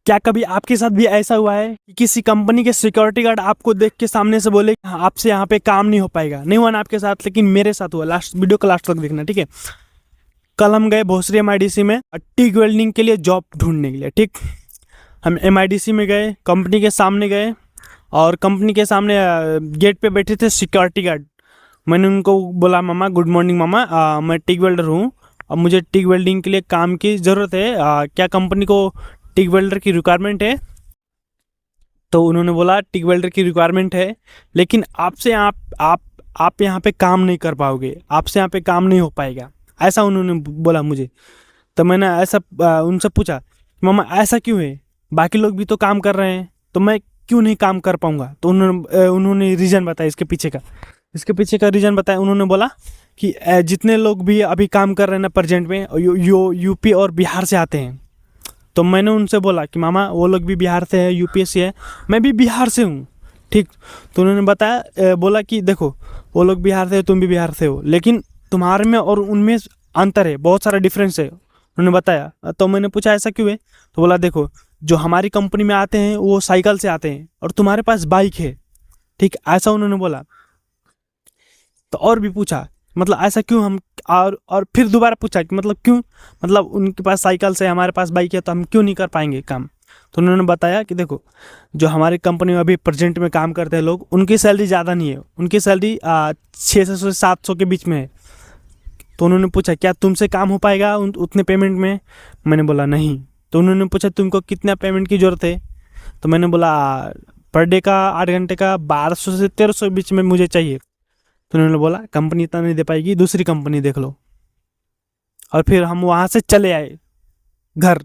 क्या कभी आपके साथ भी ऐसा हुआ है कि किसी कंपनी के सिक्योरिटी गार्ड आपको देख के सामने से बोले हाँ, आपसे यहाँ पे काम नहीं हो पाएगा? नहीं हुआ ना आपके साथ, लेकिन मेरे साथ हुआ। लास्ट वीडियो को लास्ट तक देखना, ठीक है। कल हम गए भोसरी MIDC में टिक वेल्डिंग के लिए जॉब ढूंढने के लिए, ठीक। हम MIDC में गए, कंपनी के सामने गए, और कंपनी के सामने गेट पे बैठे थे सिक्योरिटी गार्ड। मैंने उनको बोला, मामा गुड मॉर्निंग मामा, मैं टिक वेल्डर हूँ, अब मुझे टिक वेल्डिंग के लिए काम की ज़रूरत है, क्या कंपनी को टिक वेल्डर की रिक्वायरमेंट है? तो उन्होंने बोला टिक वेल्डर की रिक्वायरमेंट है, लेकिन आपसे आप यहाँ पे काम नहीं कर पाओगे, आपसे यहाँ पे काम नहीं हो पाएगा, ऐसा उन्होंने बोला मुझे। तो मैंने ऐसा उनसे पूछा, मामा ऐसा क्यों है? बाकी लोग भी तो काम कर रहे हैं, तो मैं क्यों नहीं काम कर पाऊँगा? तो उन्होंने रीज़न बताया इसके पीछे का रीज़न बताया। उन्होंने बोला कि जितने लोग भी अभी काम कर रहे हैं ना प्रेजेंट में, यूपी और बिहार से आते हैं। तो मैंने उनसे बोला कि मामा वो लोग भी बिहार से है, यूपी से है, मैं भी बिहार से हूँ, ठीक। तो उन्होंने बताया, बोला कि देखो वो लोग बिहार से है, तुम भी बिहार से हो, लेकिन तुम्हारे में और उनमें अंतर है, बहुत सारा डिफरेंस है, उन्होंने बताया। तो मैंने पूछा ऐसा क्यों है? तो बोला देखो, जो हमारी कंपनी में आते हैं वो साइकिल से आते हैं और तुम्हारे पास बाइक है, ठीक, ऐसा उन्होंने बोला। तो और भी पूछा, मतलब ऐसा क्यों हम, और फिर दोबारा पूछा कि मतलब क्यों, मतलब उनके पास साइकिल से हमारे पास बाइक है तो हम क्यों नहीं कर पाएंगे काम? तो उन्होंने बताया कि देखो, जो हमारी कंपनी में अभी प्रेजेंट में काम करते हैं लोग, उनकी सैलरी ज़्यादा नहीं है, उनकी सैलरी 600 से 700 के बीच में है। तो उन्होंने पूछा क्या तुमसे काम हो पाएगा उतने पेमेंट में? मैंने बोला नहीं। तो उन्होंने पूछा तुमको कितना पेमेंट की ज़रूरत है? तो मैंने बोला पर डे का 8 घंटे का 1200 से 1300 के बीच में मुझे चाहिए। तो उन्होंने बोला कंपनी इतना नहीं दे पाएगी, दूसरी कंपनी देख लो। और फिर हम वहाँ से चले आए घर।